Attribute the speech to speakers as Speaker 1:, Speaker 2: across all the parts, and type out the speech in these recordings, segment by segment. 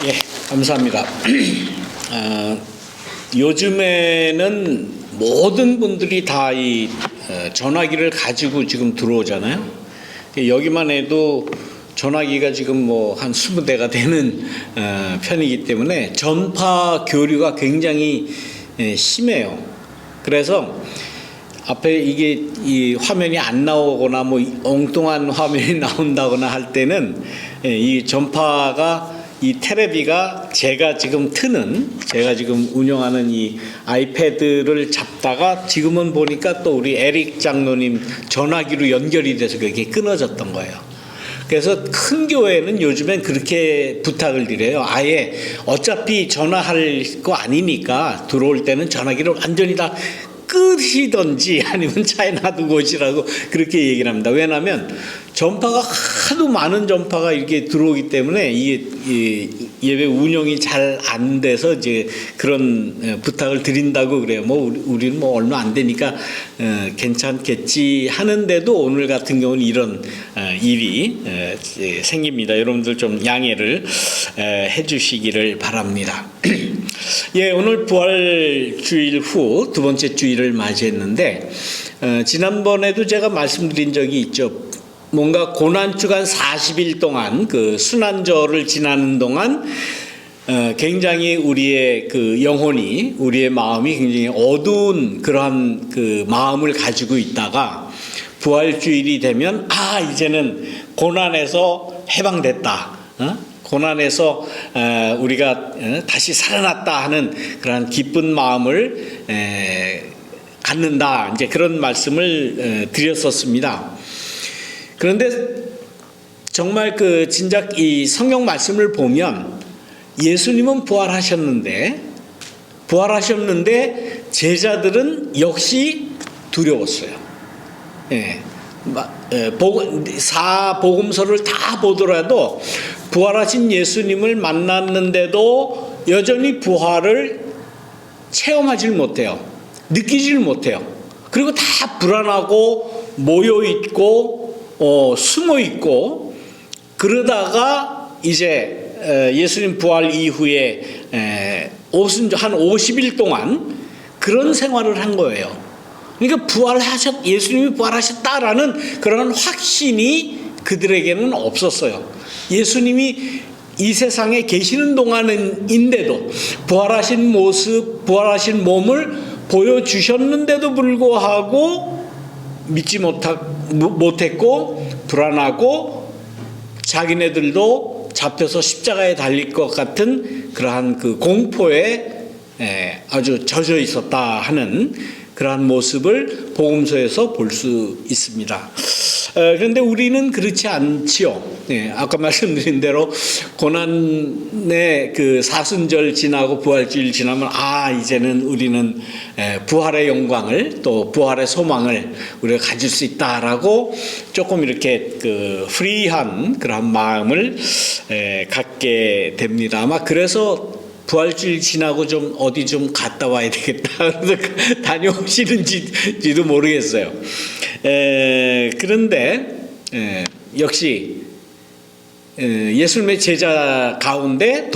Speaker 1: 예, 감사합니다. 요즘에는 모든 분들이 다 이 전화기를 가지고 지금 들어오잖아요. 여기만 해도 전화기가 지금 뭐 한 20대가 되는 편이기 때문에 전파 교류가 굉장히 심해요. 그래서 앞에 이게 이 화면이 안 나오거나 뭐 엉뚱한 화면이 나온다거나 할 때는 이 전파가 이 테레비가 제가 지금 운영하는 이 아이패드를 잡다가 지금은 보니까 또 우리 에릭 장로님 전화기로 연결이 돼서 그게 끊어졌던 거예요. 그래서 큰 교회는 요즘엔 그렇게 부탁을 드려요. 아예 어차피 전화할 거 아니니까 들어올 때는 전화기를 완전히 다 끄시던지 아니면 차에 놔두고 오시라고 그렇게 얘기를 합니다. 왜냐하면 전파가 하도 많은 전파가 이렇게 들어오기 때문에 이게 예배 운영이 잘 안 돼서 이제 그런 부탁을 드린다고 그래요. 뭐 우리는 뭐 얼마 안 되니까 괜찮겠지 하는데도 오늘 같은 경우는 이런 일이 생깁니다. 여러분들 좀 양해를 해주시기를 바랍니다. 예, 오늘 부활주일 후 두 번째 주일을 맞이했는데 지난번에도 제가 말씀드린 적이 있죠. 뭔가 고난주간 40일 동안 그 순환절을 지나는 동안 굉장히 우리의 그 영혼이, 우리의 마음이 굉장히 어두운 그러한 그 마음을 가지고 있다가 부활주일이 되면 이제는 고난에서 해방됐다. 고난에서 우리가 다시 살아났다 하는 그러한 기쁜 마음을 갖는다. 이제 그런 말씀을 드렸었습니다. 그런데 정말 그 진작 이 성경 말씀을 보면 예수님은 부활하셨는데 제자들은 역시 두려웠어요. 사복음서를 다 보더라도 부활하신 예수님을 만났는데도 여전히 부활을 체험하지 못해요. 느끼질 못해요. 그리고 다 불안하고 모여있고 숨어 있고 그러다가 이제 예수님 부활 이후에 한 50일 동안 그런 생활을 한 거예요. 그러니까 예수님이 부활하셨다라는 그런 확신이 그들에게는 없었어요. 예수님이 이 세상에 계시는 동안인데도 부활하신 모습, 부활하신 몸을 보여주셨는데도 불구하고 믿지 못했고 불안하고 자기네들도 잡혀서 십자가에 달릴 것 같은 그러한 그 공포에 아주 젖어 있었다 하는 그러한 모습을 복음서에서 볼 수 있습니다. 그런데 우리는 그렇지 않지요. 아까 말씀드린 대로 고난의 그 사순절 지나고 부활주일 지나면 이제는 우리는 부활의 영광을 또 부활의 소망을 우리가 가질 수 있다라고 조금 이렇게 그 프리한 그런 마음을 갖게 됩니다. 아마 그래서 부활주일 지나고 좀 어디 좀 갔다 와야 되겠다 다녀오시는지도 모르겠어요. 그런데 역시 예수님의 제자 가운데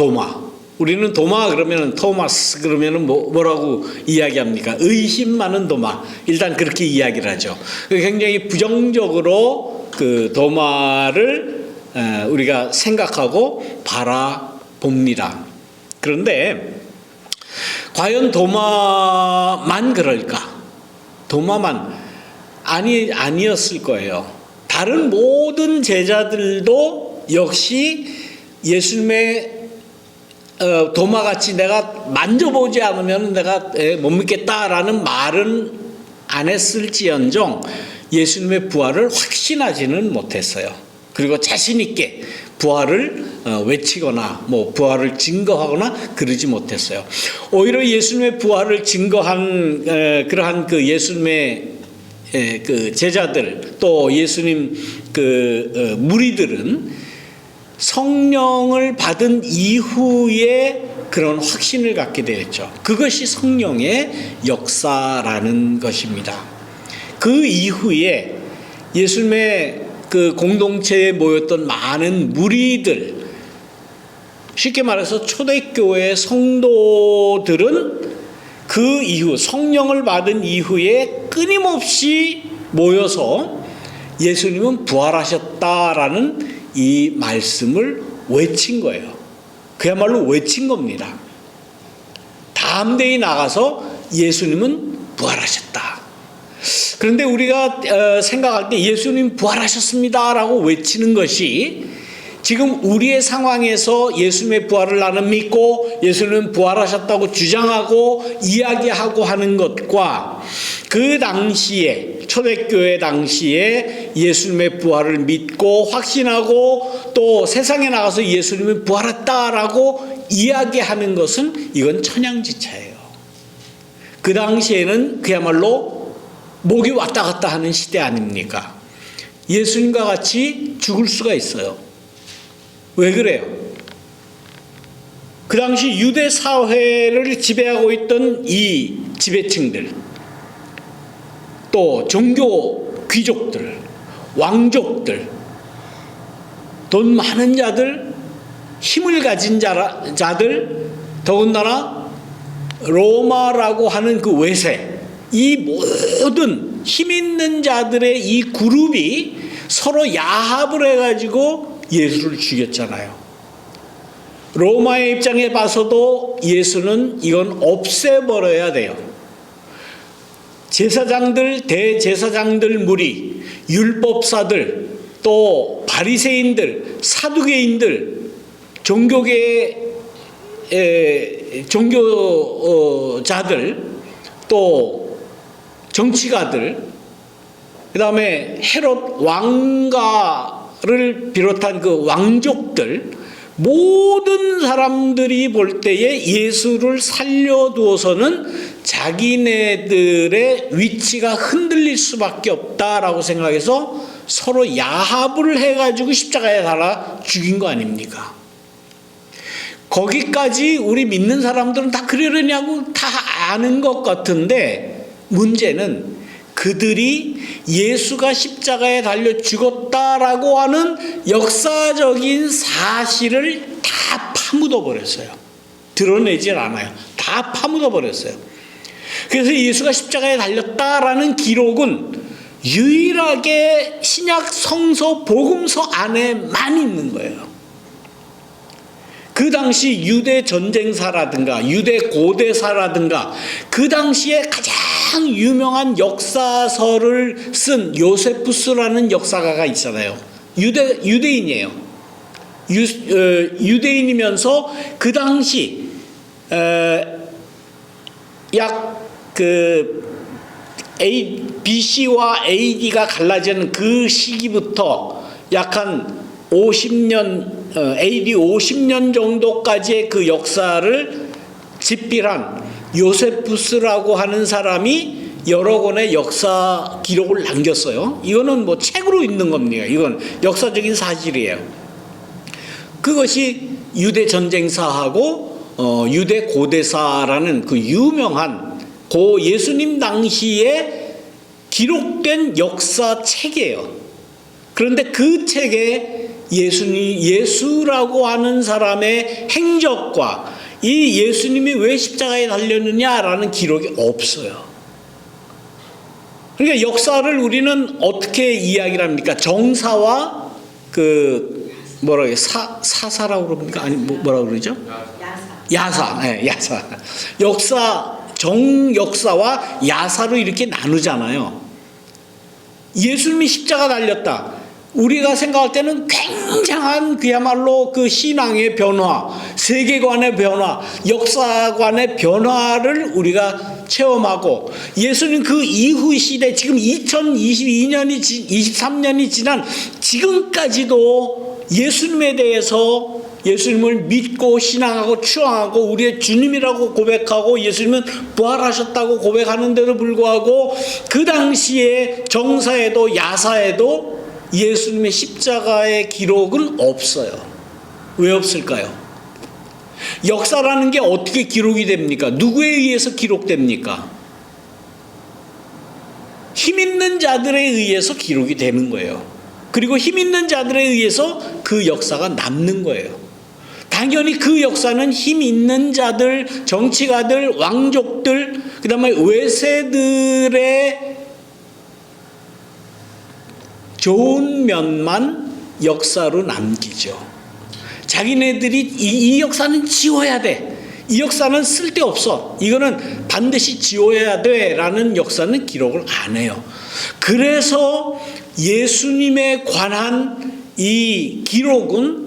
Speaker 1: 우리는 도마 그러면 토마스 그러면은 뭐라고 이야기합니까? 의심 많은 도마. 일단 그렇게 이야기를 하죠. 굉장히 부정적으로 그 도마를 우리가 생각하고 바라봅니다. 그런데 과연 도마만 그럴까? 도마만 아니었을 거예요. 다른 모든 제자들도 역시 예수님의 도마같이 내가 만져보지 않으면 내가 못 믿겠다라는 말은 안 했을지언정 예수님의 부활을 확신하지는 못했어요. 그리고 자신 있게 부활을 외치거나 부활을 증거하거나 그러지 못했어요. 오히려 예수님의 부활을 증거한 그러한 그 예수님의 그 제자들 또 예수님 그 무리들은 성령을 받은 이후에 그런 확신을 갖게 되었죠. 그것이 성령의 역사라는 것입니다. 그 이후에 예수님의 그 공동체에 모였던 많은 무리들 쉽게 말해서 초대교회 성도들은 그 이후 성령을 받은 이후에 끊임없이 모여서 예수님은 부활하셨다라는 이 말씀을 외친 거예요. 그야말로 외친 겁니다. 다음 데에 나가서 예수님은 부활하셨다. 그런데 우리가 생각할 때 예수님 부활하셨습니다라고 외치는 것이 지금 우리의 상황에서 예수님의 부활을 나는 믿고 예수님은 부활하셨다고 주장하고 이야기하고 하는 것과 그 당시에 초대교회 당시에 예수님의 부활을 믿고 확신하고 또 세상에 나가서 예수님이 부활했다라고 이야기하는 것은 이건 천양지차예요. 그 당시에는 그야말로 목이 왔다 갔다 하는 시대 아닙니까? 예수님과 같이 죽을 수가 있어요. 왜 그래요? 그 당시 유대 사회를 지배하고 있던 이 지배층들, 또 종교 귀족들, 왕족들, 돈 많은 자들, 힘을 가진 자들, 더군다나 로마라고 하는 그 외세, 이 모든 힘 있는 자들의 이 그룹이 서로 야합을 해가지고 예수를 죽였잖아요. 로마의 입장에 봐서도 예수는 이건 없애버려야 돼요. 제사장들, 대제사장들 무리, 율법사들, 또 바리새인들, 사두개인들, 종교자들, 또 정치가들, 그 다음에 헤롯 왕가를 비롯한 그 왕족들, 모든 사람들이 볼 때에 예수를 살려두어서는 자기네들의 위치가 흔들릴 수밖에 없다라고 생각해서 서로 야합을 해가지고 십자가에 달아 죽인 거 아닙니까? 거기까지 우리 믿는 사람들은 다 그러려냐고 다 아는 것 같은데, 문제는 그들이 예수가 십자가에 달려 죽었다라고 하는 역사적인 사실을 다 파묻어 버렸어요. 드러내질 않아요. 다 파묻어 버렸어요. 그래서 예수가 십자가에 달렸다라는 기록은 유일하게 신약 성서 복음서 안에만 있는 거예요. 그 당시 유대 전쟁사라든가 유대 고대사라든가 그 당시에 가장 유명한 역사서를 쓴 요세푸스라는 역사가가 있잖아요. 유대인이에요. 유대인이면서 그 당시 약 BC와 AD가 갈라지는 그 시기부터 약 한 50년 AD 50년 정도까지의 그 역사를 집필한 요세푸스라고 하는 사람이 여러 권의 역사 기록을 남겼어요. 이거는 뭐 책으로 있는 겁니다. 이건 역사적인 사실이에요. 그것이 유대 전쟁사하고 유대 고대사라는 그 유명한 고 예수님 당시에 기록된 역사 책이에요. 그런데 그 책에 예수라고 하는 사람의 행적과 이 예수님이 왜 십자가에 달렸느냐라는 기록이 없어요. 그러니까 역사를 우리는 어떻게 이야기를 합니까? 정사와 사사라고 그럽니까? 아니 뭐라고 그러죠? 야사. 네, 야사. 정역사와 야사로 이렇게 나누잖아요. 예수님이 십자가 달렸다. 우리가 생각할 때는 굉장한 그야말로 그 신앙의 변화, 세계관의 변화, 역사관의 변화를 우리가 체험하고, 예수님 그 이후 시대, 지금 2022년이 23년이 지난 지금까지도 예수님에 대해서 예수님을 믿고 신앙하고 추앙하고 우리의 주님이라고 고백하고 예수님은 부활하셨다고 고백하는데도 불구하고 그 당시에 정사에도 야사에도 예수님의 십자가의 기록은 없어요. 왜 없을까요? 역사라는 게 어떻게 기록이 됩니까? 누구에 의해서 기록됩니까? 힘 있는 자들에 의해서 기록이 되는 거예요. 그리고 힘 있는 자들에 의해서 그 역사가 남는 거예요. 당연히 그 역사는 힘 있는 자들, 정치가들, 왕족들, 그 다음에 외세들의 좋은 면만 역사로 남기죠. 자기네들이 이 역사는 지워야 돼. 이 역사는 쓸데없어. 이거는 반드시 지워야 돼. 라는 역사는 기록을 안 해요. 그래서 예수님에 관한 이 기록은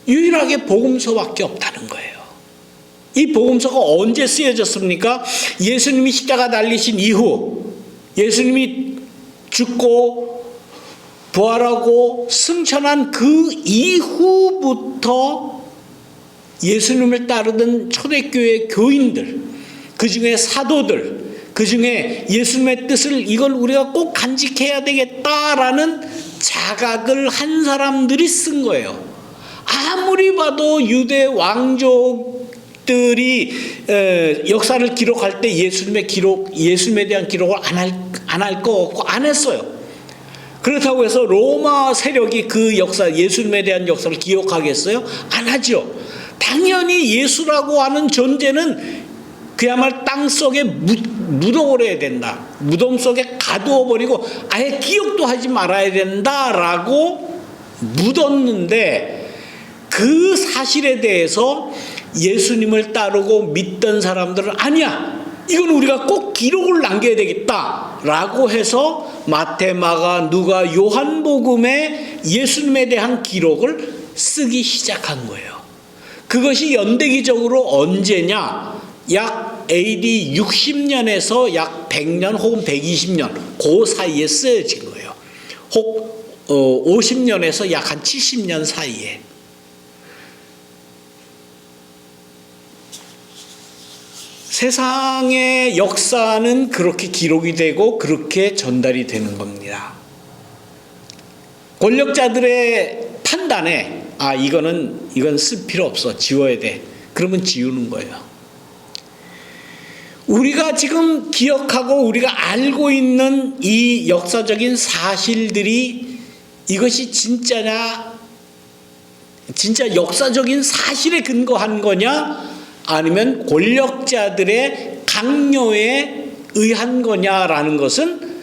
Speaker 1: 유일하게 복음서밖에 없다는 거예요. 이 복음서가 언제 쓰여졌습니까? 예수님이 십자가 달리신 이후, 예수님이 죽고 부활하고 승천한 그 이후부터 예수님을 따르던 초대교회 교인들, 그 중에 사도들, 그 중에 예수님의 뜻을 이걸 우리가 꼭 간직해야 되겠다라는 자각을 한 사람들이 쓴 거예요. 아무리 봐도 유대 왕족들이 역사를 기록할 때 예수님에 대한 기록을 안 할 거 없고 안 했어요. 그렇다고 해서 로마 세력이 그 역사, 예수님에 대한 역사를 기억하겠어요? 안 하죠. 당연히 예수라고 하는 존재는 그야말로 땅 속에 묻어버려야 된다. 무덤 속에 가두어버리고 아예 기억도 하지 말아야 된다라고 묻었는데, 그 사실에 대해서 예수님을 따르고 믿던 사람들은 아니야, 이건 우리가 꼭 기록을 남겨야 되겠다라고 해서 마태, 마가, 누가, 요한복음에 예수님에 대한 기록을 쓰기 시작한 거예요. 그것이 연대기적으로 언제냐? 약 AD 60년에서 약 100년 혹은 120년 그 사이에 쓰여진 거예요. 혹 50년에서 약 한 70년 사이에. 세상의 역사는 그렇게 기록이 되고 그렇게 전달이 되는 겁니다. 권력자들의 판단에 이건 쓸 필요 없어, 지워야 돼, 그러면 지우는 거예요. 우리가 지금 기억하고 우리가 알고 있는 이 역사적인 사실들이 이것이 진짜냐, 진짜 역사적인 사실에 근거한 거냐, 아니면 권력자들의 강요에 의한 거냐라는 것은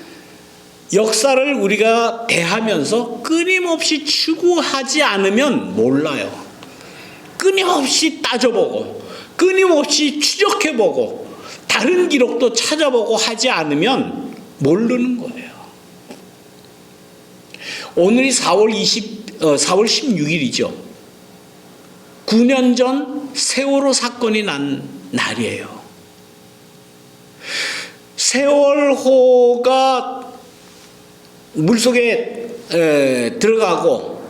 Speaker 1: 역사를 우리가 대하면서 끊임없이 추구하지 않으면 몰라요. 끊임없이 따져보고 끊임없이 추적해보고 다른 기록도 찾아보고 하지 않으면 모르는 거예요. 오늘이 4월 16일이죠. 9년 전 세월호 사건이 난 날이에요. 세월호가 물속에 들어가고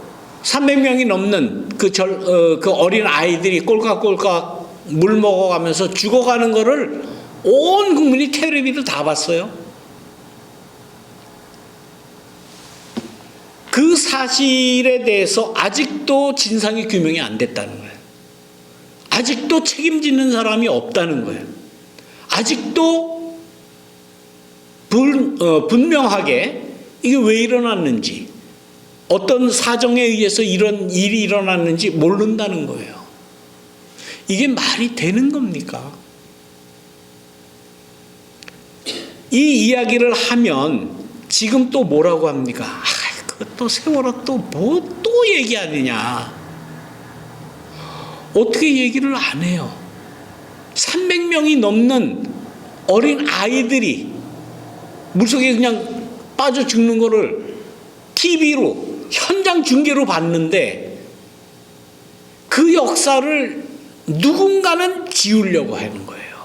Speaker 1: 300명이 넘는 그 어린 아이들이 꼴깍꼴깍 물 먹어가면서 죽어가는 거를 온 국민이 텔레비도 다 봤어요. 그 사실에 대해서 아직도 진상이 규명이 안 됐다는 거예요. 아직도 책임지는 사람이 없다는 거예요. 아직도 분명하게 이게 왜 일어났는지, 어떤 사정에 의해서 이런 일이 일어났는지 모른다는 거예요. 이게 말이 되는 겁니까? 이 이야기를 하면 지금 또 뭐라고 합니까? 또 세월호 또 얘기하느냐. 어떻게 얘기를 안 해요? 300명이 넘는 어린 아이들이 물속에 그냥 빠져 죽는 거를 TV로 현장 중계로 봤는데, 그 역사를 누군가는 지우려고 하는 거예요.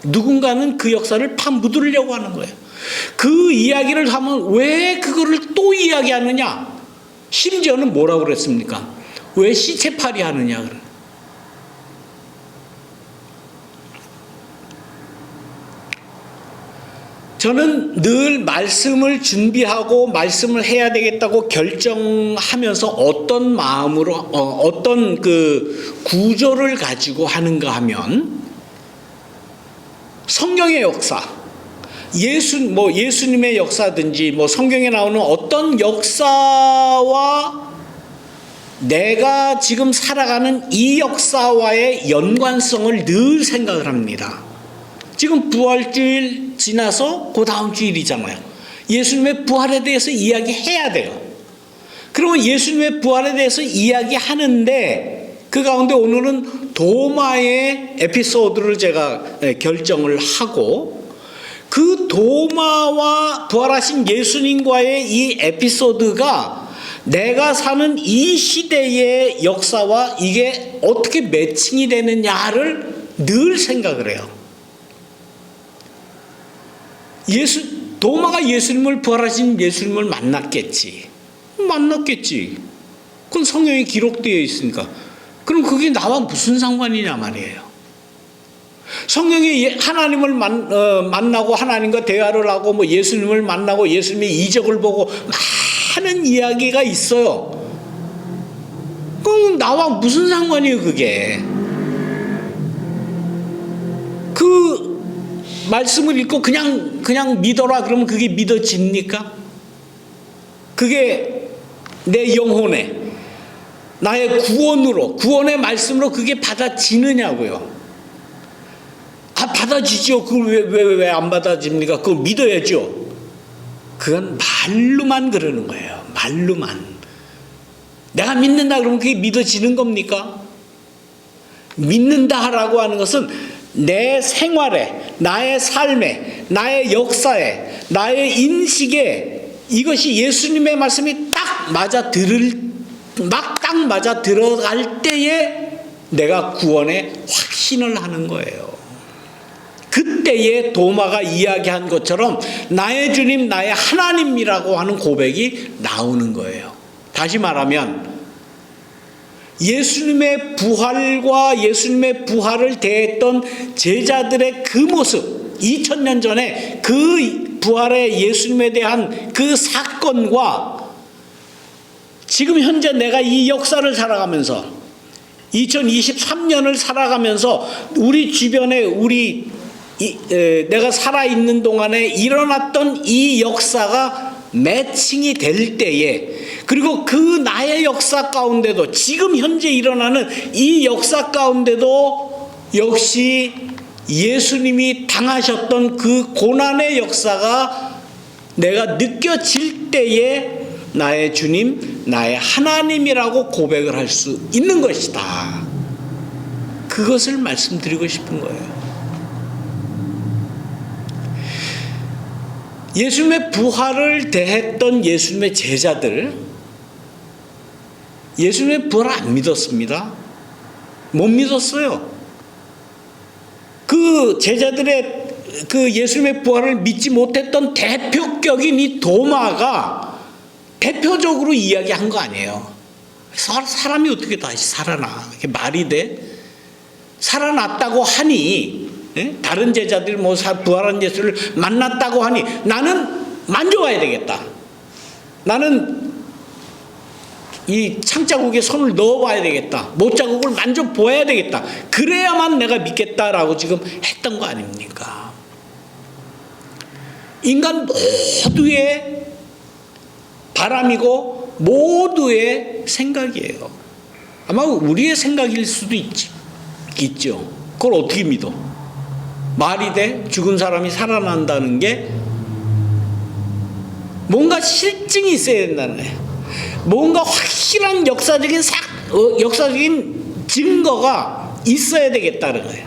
Speaker 1: 누군가는 그 역사를 파묻으려고 하는 거예요. 그 이야기를 하면 왜 그거를 또 이야기하느냐? 심지어는 뭐라고 그랬습니까? 왜 시체팔이 하느냐? 저는 늘 말씀을 준비하고 말씀을 해야 되겠다고 결정하면서 어떤 마음으로 어떤 그 구조를 가지고 하는가 하면, 성경의 역사, 예수님의 역사든지 성경에 나오는 어떤 역사와 내가 지금 살아가는 이 역사와의 연관성을 늘 생각을 합니다. 지금 부활주일 지나서 그 다음 주일이잖아요. 예수님의 부활에 대해서 이야기해야 돼요. 그러면 예수님의 부활에 대해서 이야기하는데 그 가운데 오늘은 도마의 에피소드를 제가 결정을 하고 그 도마와 부활하신 예수님과의 이 에피소드가 내가 사는 이 시대의 역사와 이게 어떻게 매칭이 되느냐를 늘 생각을 해요. 도마가 예수님을 부활하신 예수님을 만났겠지. 그건 성경에 기록되어 있으니까. 그럼 그게 나와 무슨 상관이냐 말이에요. 성경에 하나님을 만나고 하나님과 대화를 하고 뭐 예수님을 만나고 예수님의 이적을 보고 많은 이야기가 있어요. 그럼 나와 무슨 상관이에요 그게. 그 말씀을 읽고 그냥 믿어라 그러면 그게 믿어집니까? 그게 내 영혼에 나의 구원의 말씀으로 그게 받아지느냐고요. 받아지죠. 그걸 왜 안 받아집니까? 그걸 믿어야죠. 그건 말로만 그러는 거예요. 말로만. 내가 믿는다 그러면 그게 믿어지는 겁니까? 믿는다라고 하는 것은 내 생활에, 나의 삶에, 나의 역사에, 나의 인식에 이것이 예수님의 말씀이 딱 맞아 들어갈 때에 내가 구원의 확신을 하는 거예요. 그때에 도마가 이야기한 것처럼 나의 주님, 나의 하나님이라고 하는 고백이 나오는 거예요. 다시 말하면 예수님의 부활과 예수님의 부활을 대했던 제자들의 그 모습, 2000년 전에 그 부활의 예수님에 대한 그 사건과 지금 현재 내가 이 역사를 살아가면서 2023년을 살아가면서 우리 주변에 내가 살아있는 동안에 일어났던 이 역사가 매칭이 될 때에 그리고 그 나의 역사 가운데도 지금 현재 일어나는 이 역사 가운데도 역시 예수님이 당하셨던 그 고난의 역사가 내가 느껴질 때에 나의 주님, 나의 하나님이라고 고백을 할 수 있는 것이다. 그것을 말씀드리고 싶은 거예요. 예수님의 부활을 대했던 예수님의 제자들, 예수님의 부활을 안 믿었습니다. 못 믿었어요. 그 제자들의 그 예수님의 부활을 믿지 못했던 대표격인 이 도마가 대표적으로 이야기한 거 아니에요. 사람이 어떻게 다시 살아나? 이게 말이 돼? 살아났다고 하니 다른 제자들이 뭐 부활한 예수를 만났다고 하니 나는 만져봐야 되겠다. 나는 이 창자국에 손을 넣어봐야 되겠다. 못자국을 만져봐야 되겠다. 그래야만 내가 믿겠다라고 지금 했던 거 아닙니까? 인간 모두의 바람이고 모두의 생각이에요. 아마 우리의 생각일 수도 있죠. 그걸 어떻게 믿어? 말이 돼? 죽은 사람이 살아난다는 게 뭔가 실증이 있어야 된다는 거예요. 뭔가 확실한 역사적인 증거가 있어야 되겠다는 거예요.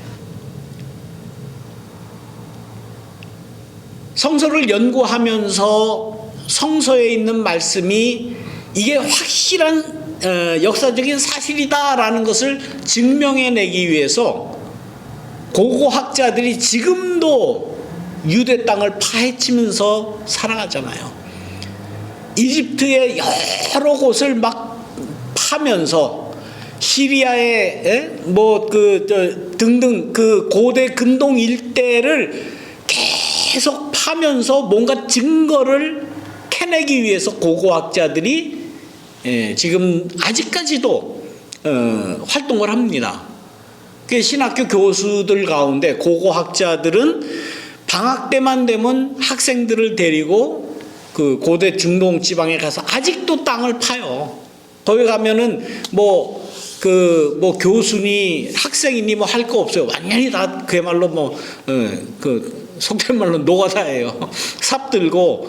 Speaker 1: 성서를 연구하면서 성서에 있는 말씀이 이게 확실한 역사적인 사실이다라는 것을 증명해내기 위해서 고고학자들이 지금도 유대 땅을 파헤치면서 살아가잖아요. 이집트의 여러 곳을 막 파면서 시리아의 등등 그 고대 근동 일대를 계속 파면서 뭔가 증거를 캐내기 위해서 고고학자들이 지금 아직까지도 활동을 합니다. 그 신학교 교수들 가운데 고고학자들은 방학 때만 되면 학생들을 데리고 그 고대 중동 지방에 가서 아직도 땅을 파요. 거기 가면은 뭐 교수니 학생이니 뭐 할 거 없어요. 완전히 다 그야말로 속된 말로 노가다예요. 삽 들고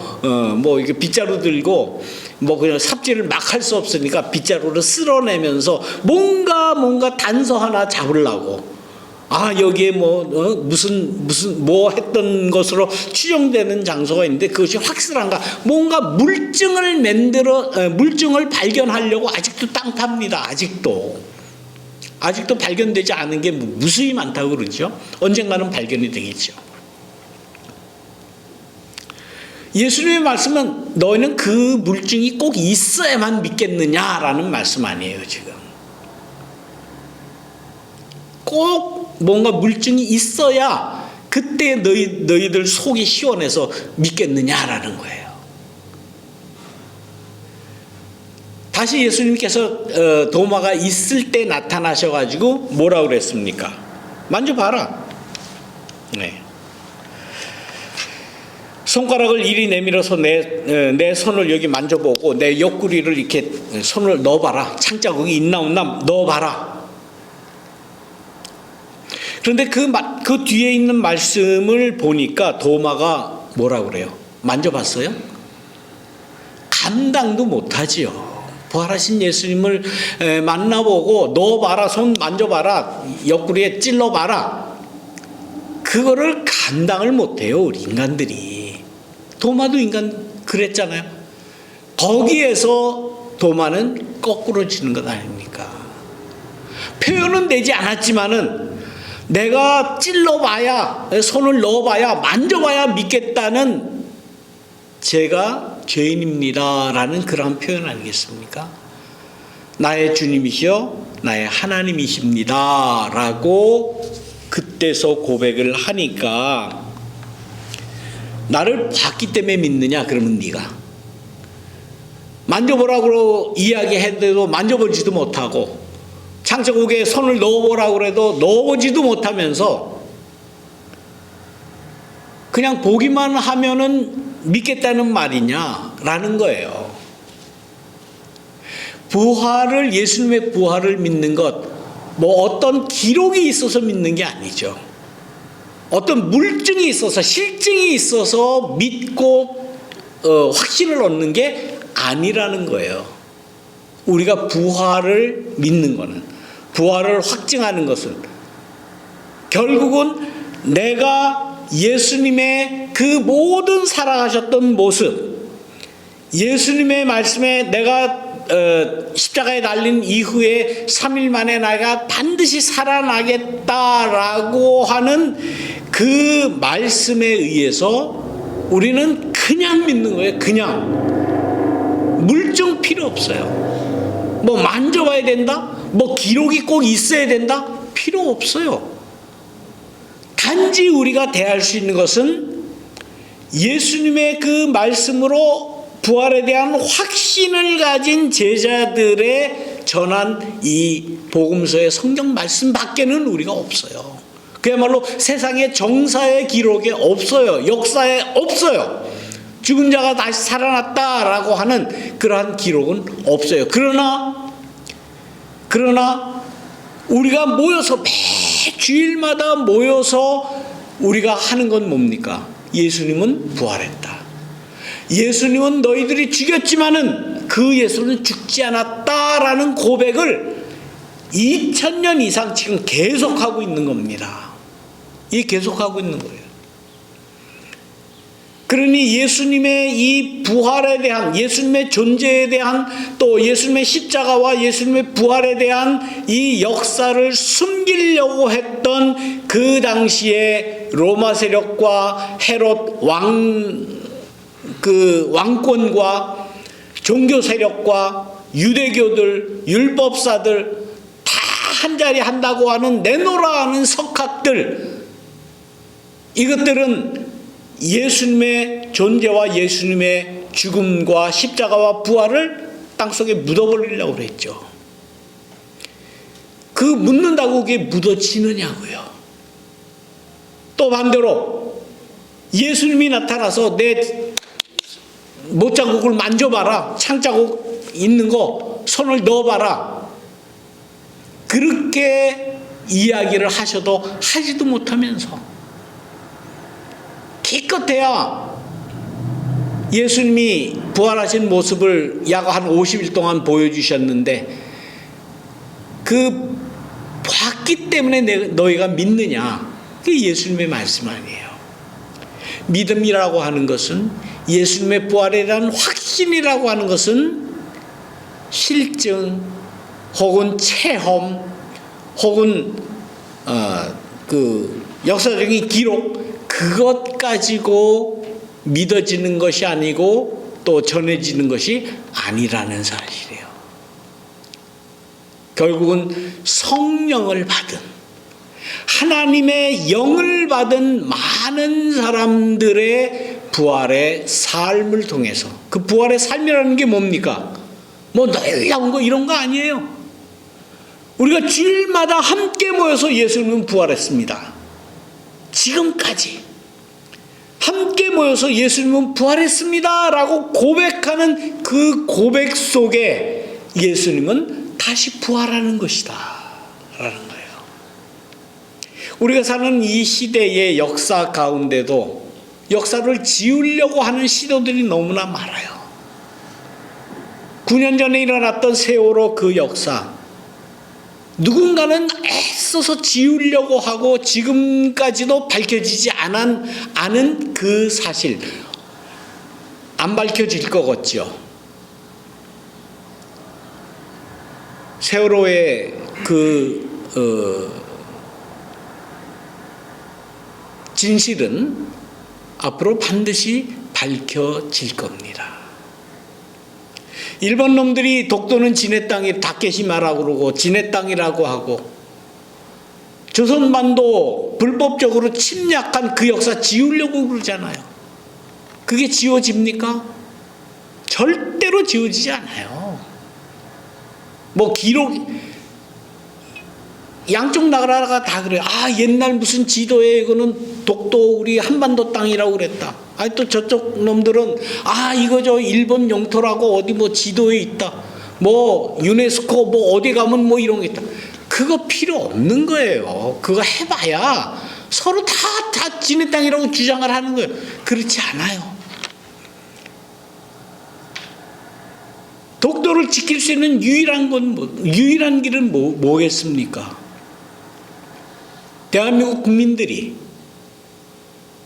Speaker 1: 뭐 이게 빗자루 들고 뭐 그냥 삽질을 막 할 수 없으니까 빗자루를 쓸어내면서 뭔가 단서 하나 잡으려고. 여기에 무슨 뭐 했던 것으로 추정되는 장소가 있는데 그것이 확실한가? 뭔가 물증을 발견하려고 아직도 땅 팝니다. 아직도 발견되지 않은 게 무수히 많다고 그러죠. 언젠가는 발견이 되겠죠. 예수님의 말씀은 너희는 그 물증이 꼭 있어야만 믿겠느냐라는 말씀 아니에요, 지금. 꼭 뭔가 물증이 있어야 그때 너희들 속이 시원해서 믿겠느냐라는 거예요. 다시 예수님께서 도마가 있을 때 나타나셔가지고 뭐라고 그랬습니까? 만져봐라. 네. 손가락을 이리 내밀어서 내 손을 여기 만져보고 내 옆구리를 이렇게 손을 넣어봐라. 창자국이 있나 없나 넣어봐라. 그런데 그 뒤에 있는 말씀을 보니까 도마가 뭐라고 그래요? 만져봤어요? 감당도 못하지요. 부활하신 예수님을 만나보고 넣어봐라, 손 만져봐라, 옆구리에 찔러봐라. 그거를 감당을 못해요, 우리 인간들이. 도마도 인간 그랬잖아요. 거기에서 도마는 거꾸로 지는 것 아닙니까? 표현은 되지 않았지만은 내가 찔러봐야, 손을 넣어봐야, 만져봐야 믿겠다는 제가 죄인입니다 라는 그런 표현 아니겠습니까? 나의 주님이시여 나의 하나님이십니다 라고 그때서 고백을 하니까 나를 봤기 때문에 믿느냐? 그러면 네가 만져보라고 이야기해도 만져보지도 못하고 창자국에 손을 넣어보라고 해도 넣어보지도 못하면서 그냥 보기만 하면은 믿겠다는 말이냐라는 거예요. 예수님의 부활을 믿는 것, 어떤 기록이 있어서 믿는 게 아니죠. 어떤 물증이 있어서, 실증이 있어서 믿고 확신을 얻는 게 아니라는 거예요. 우리가 부활을 믿는 거는, 부활을 확증하는 것은 결국은 내가 예수님의 그 모든 살아가셨던 모습, 예수님의 말씀에 내가 십자가에 달린 이후에 3일 만에 내가 반드시 살아나겠다라고 하는 그 말씀에 의해서 우리는 그냥 믿는 거예요. 그냥. 물증 필요 없어요. 만져봐야 된다? 기록이 꼭 있어야 된다? 필요 없어요. 단지 우리가 대할 수 있는 것은 예수님의 그 말씀으로 부활에 대한 확신을 가진 제자들의 전한 이 복음서의 성경 말씀 밖에는 우리가 없어요. 그야말로 세상의 정사의 기록에 없어요. 역사에 없어요. 죽은 자가 다시 살아났다라고 하는 그러한 기록은 없어요. 그러나 우리가 모여서 매 주일마다 모여서 우리가 하는 건 뭡니까? 예수님은 부활했다. 예수님은 너희들이 죽였지만은 그 예수는 죽지 않았다라는 고백을 2000년 이상 지금 계속하고 있는 겁니다. 계속하고 있는 거예요. 그러니 예수님의 이 부활에 대한, 예수님의 존재에 대한, 또 예수님의 십자가와 예수님의 부활에 대한 이 역사를 숨기려고 했던 그 당시에 로마 세력과 헤롯 왕권과 종교 세력과 유대교들, 율법사들 다 한자리 한다고 하는 내노라 하는 석학들, 이것들은 예수님의 존재와 예수님의 죽음과 십자가와 부활을 땅속에 묻어버리려고 그랬죠. 묻는다고 그게 묻어지느냐고요. 또 반대로 예수님이 나타나서 내 못자국을 만져봐라, 창자국 있는 거 손을 넣어봐라. 그렇게 이야기를 하셔도 하지도 못하면서 기껏해야 예수님이 부활하신 모습을 약 한 50일 동안 보여주셨는데 그 봤기 때문에 너희가 믿느냐? 그게 예수님의 말씀 아니에요. 믿음이라고 하는 것은, 예수님의 부활에 대한 확신이라고 하는 것은 실증 혹은 체험 혹은 그 역사적인 기록, 그것 가지고 믿어지는 것이 아니고 또 전해지는 것이 아니라는 사실이에요. 결국은 성령을 받은, 하나님의 영을 받은 많은 사람들의 부활의 삶을 통해서, 그 부활의 삶이라는 게 뭡니까? 뭐 놀라운 거 이런 거 아니에요. 우리가 주일마다 함께 모여서 예수님은 부활했습니다. 지금까지 함께 모여서 예수님은 부활했습니다 라고 고백하는 그 고백 속에 예수님은 다시 부활하는 것이다 라는 거예요. 우리가 사는 이 시대의 역사 가운데도 역사를 지우려고 하는 시도들이 너무나 많아요. 9년 전에 일어났던 세월호 그 역사, 누군가는 애써서 지우려고 하고 지금까지도 밝혀지지 않은 그 사실, 안 밝혀질 것 같죠. 세월호의 진실은 앞으로 반드시 밝혀질 겁니다. 일본 놈들이 독도는 지네 땅이 다케시마라고 그러고 지네 땅이라고 하고 조선반도 불법적으로 침략한 그 역사 지우려고 그러잖아요. 그게 지워집니까? 절대로 지워지지 않아요. 뭐 기록, 양쪽 나라가 다 그래요. 아, 옛날 무슨 지도에 이거는 독도 우리 한반도 땅이라고 그랬다. 아니 또 저쪽 놈들은 아, 이거 저 일본 영토라고 어디 뭐 지도에 있다. 뭐 유네스코 뭐 어디 가면 뭐 이런 게 있다. 그거 필요 없는 거예요. 그거 해봐야 서로 다 지네 땅이라고 주장을 하는 거예요. 그렇지 않아요. 독도를 지킬 수 있는 유일한 길은 뭐겠습니까? 대한민국 국민들이,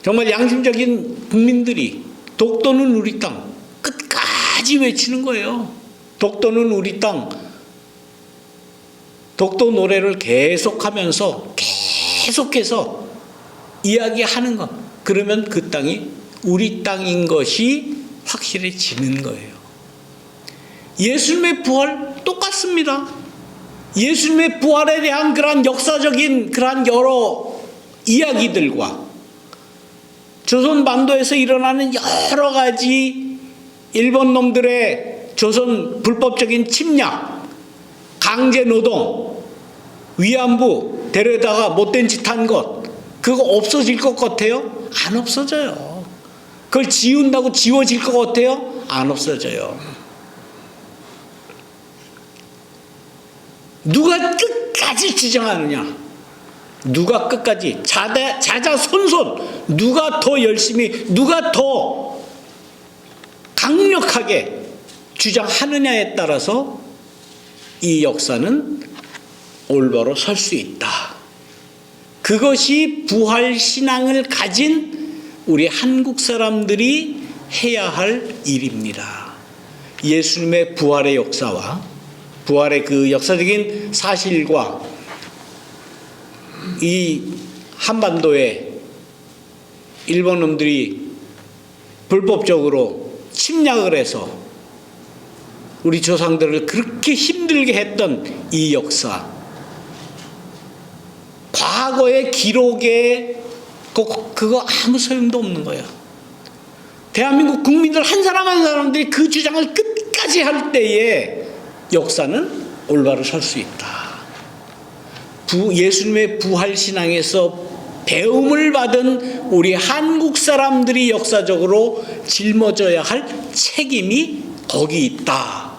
Speaker 1: 정말 양심적인 국민들이 독도는 우리 땅 끝까지 외치는 거예요. 독도는 우리 땅. 독도 노래를 계속하면서 계속해서 이야기하는 것. 그러면 그 땅이 우리 땅인 것이 확실해지는 거예요. 예수님의 부활 똑같습니다. 예수님의 부활에 대한 그러한 역사적인 그러한 여러 이야기들과 조선 반도에서 일어나는 여러 가지 일본 놈들의 조선 불법적인 침략, 강제 노동, 위안부 데려다가 못된 짓 한 것, 그거 없어질 것 같아요? 안 없어져요. 그걸 지운다고 지워질 것 같아요? 안 없어져요. 누가 끝까지 주장하느냐? 누가 끝까지 자자손손 누가 더 열심히, 누가 더 강력하게 주장하느냐에 따라서 이 역사는 올바로 설 수 있다. 그것이 부활 신앙을 가진 우리 한국 사람들이 해야 할 일입니다. 예수님의 부활의 역사와 부활의 그 역사적인 사실과 이 한반도에 일본 놈들이 불법적으로 침략을 해서 우리 조상들을 그렇게 힘들게 했던 이 역사, 과거의 기록에 그거 아무 소용도 없는 거예요. 대한민국 국민들 한 사람 한 사람들이 그 주장을 끝까지 할 때에 역사는 올바로 설 수 있다. 예수님의 부활신앙에서 배움을 받은 우리 한국 사람들이 역사적으로 짊어져야 할 책임이 거기 있다.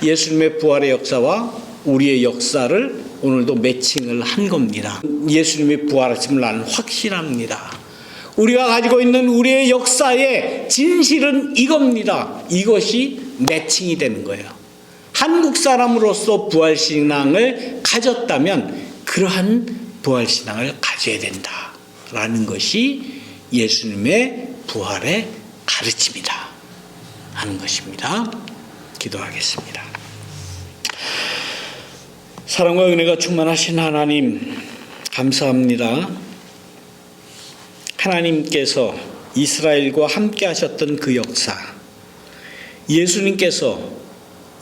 Speaker 1: 예수님의 부활의 역사와 우리의 역사를 오늘도 매칭을 한 겁니다. 예수님이 부활하심을 나는 확신합니다. 우리가 가지고 있는 우리의 역사의 진실은 이겁니다. 이것이 매칭이 되는 거예요. 한국 사람으로서 부활신앙을 가졌다면 그러한 부활신앙을 가져야 된다라는 것이 예수님의 부활의 가르침이다 하는 것입니다. 기도하겠습니다. 사랑과 은혜가 충만하신 하나님 감사합니다. 하나님께서 이스라엘과 함께 하셨던 그 역사, 예수님께서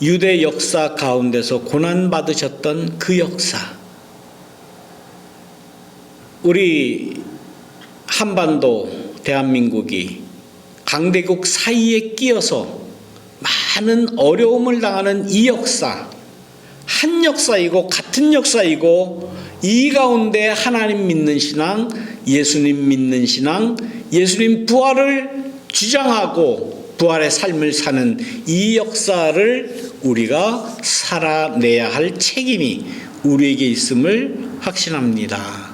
Speaker 1: 유대 역사 가운데서 고난받으셨던 그 역사, 우리 한반도 대한민국이 강대국 사이에 끼어서 많은 어려움을 당하는 이 역사, 한 역사이고 같은 역사이고 이 가운데 하나님 믿는 신앙, 예수님 믿는 신앙, 예수님 부활을 주장하고 부활의 삶을 사는 이 역사를 우리가 살아내야 할 책임이 우리에게 있음을 확신합니다.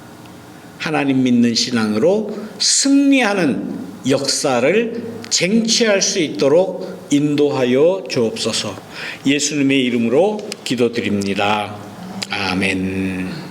Speaker 1: 하나님 믿는 신앙으로 승리하는 역사를 쟁취할 수 있도록 인도하여 주옵소서. 예수님의 이름으로 기도드립니다. 아멘.